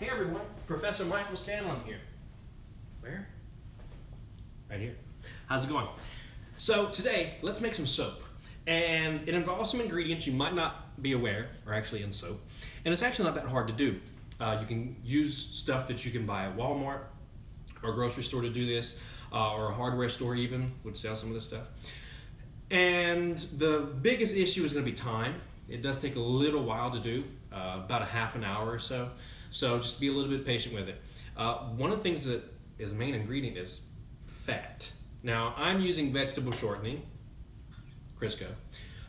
Hey everyone, Professor Michael Scanlon here. Where? Right here. How's it going? So today, let's make some soap. And it involves some ingredients you might not be aware are actually in soap. And it's actually not that hard to do. You can use stuff that you can buy at Walmart or a grocery store to do this, or a hardware store even would sell some of this stuff. And the biggest issue is going to be time. It does take a little while to do, about a half an hour or so. So just be a little bit patient with it. One of the things that is a main ingredient is fat. Now I'm using vegetable shortening, Crisco.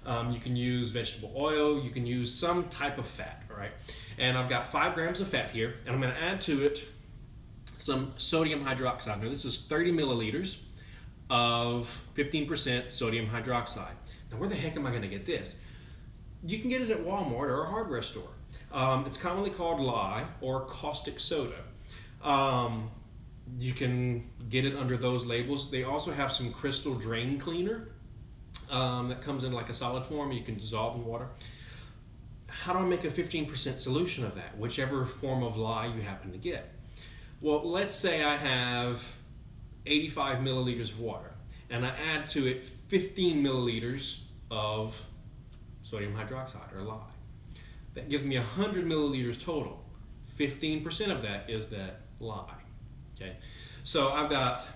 You can use vegetable oil, you can use some type of fat, all right? And I've got 5 grams of fat here, and I'm gonna add to it some sodium hydroxide. Now this is 30 milliliters of 15% sodium hydroxide. Now where the heck am I gonna get this? You can get it at Walmart or a hardware store. It's commonly called lye or caustic soda. You can get it under those labels. They also have some crystal drain cleaner that comes in like a solid form. You can dissolve in water. How do I make a 15% solution of that, whichever form of lye you happen to get? Well, let's say I have 85 milliliters of water and I add to it 15 milliliters of sodium hydroxide or lye. That gives me 100 milliliters total. 15% of that is that lye. Okay, so I've got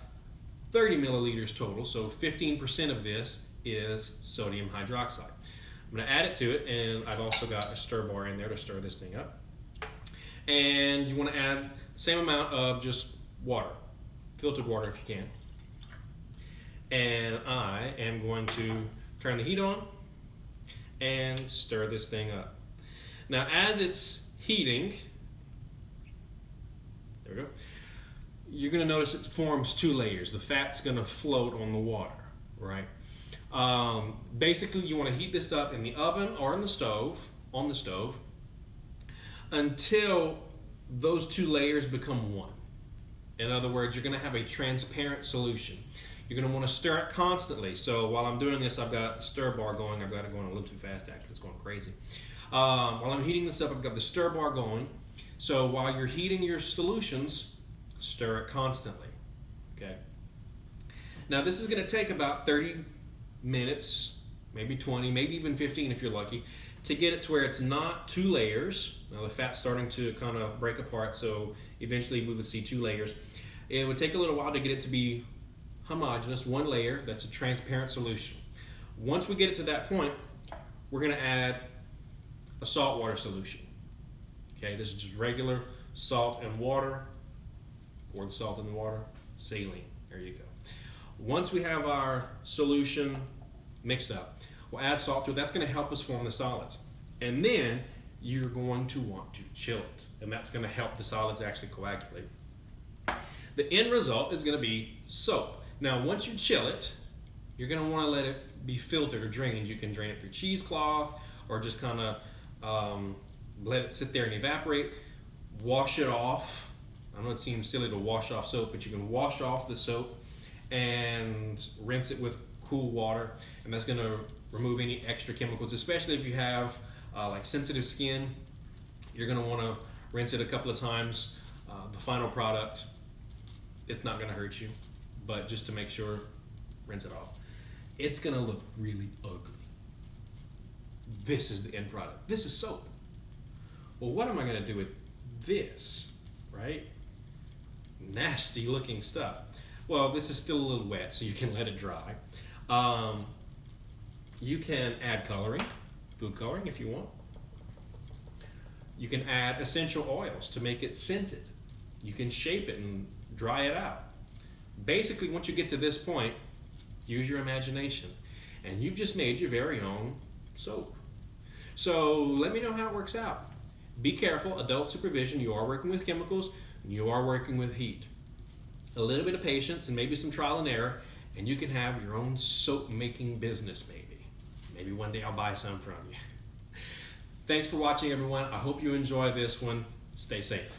30 milliliters total, so 15% of this is sodium hydroxide. I'm going to add it to it, and I've also got a stir bar in there to stir this thing up. And you want to add the same amount of just water, filtered water if you can. And I am going to turn the heat on and stir this thing up. Now as it's heating, there we go, you're going to notice it forms 2 layers. The fat's going to float on the water, right? Basically you want to heat this up in the oven or in the stove, on the stove, until those 2 layers become one. In other words, you're going to have a transparent solution. You're going to want to stir it constantly. So while I'm doing this, I've got the stir bar going. I've got it going a little too fast actually, it's going crazy. While I'm heating this up, I've got the stir bar going. So while you're heating your solutions, stir it constantly, okay? Now this is going to take about 30 minutes, maybe 20, maybe even 15 if you're lucky, to get it to where it's not 2 layers. Now the fat's starting to kind of break apart, so eventually we would see 2 layers. It would take a little while to get it to be homogeneous, 1 layer, that's a transparent solution. Once we get it to that point, we're going to add a saltwater solution. Okay, this is just regular salt and water. Pour the salt in the water, saline, there you go. Once we have our solution mixed up, we'll add salt to it. That's going to help us form the solids. And then you're going to want to chill it, and that's going to help the solids actually coagulate. The end result is going to be soap. Now once you chill it, you're going to want to let it be filtered or drained. You can drain it through cheesecloth or just kind of let it sit there and evaporate. Wash it off. I know it seems silly to wash off soap, but you can wash off the soap and rinse it with cool water, and that's going to remove any extra chemicals, especially if you have like sensitive skin. You're going to want to rinse it a couple of times. The final product, it's not going to hurt you, but just to make sure, rinse it off. It's going to look really ugly. This is the end product. This is soap. Well, what am I going to do with this, right? Nasty looking stuff. Well, this is still a little wet, so you can let it dry. You can add coloring, food coloring if you want. You can add essential oils to make it scented. You can shape it and dry it out. Basically, once you get to this point, use your imagination, and you've just made your very own soap. So let me know how it works out. Be careful, adult supervision. You are working with chemicals, and you are working with heat. A little bit of patience and maybe some trial and error, and you can have your own soap making business maybe. Maybe one day I'll buy some from you. Thanks for watching everyone. I hope you enjoy this one. Stay safe.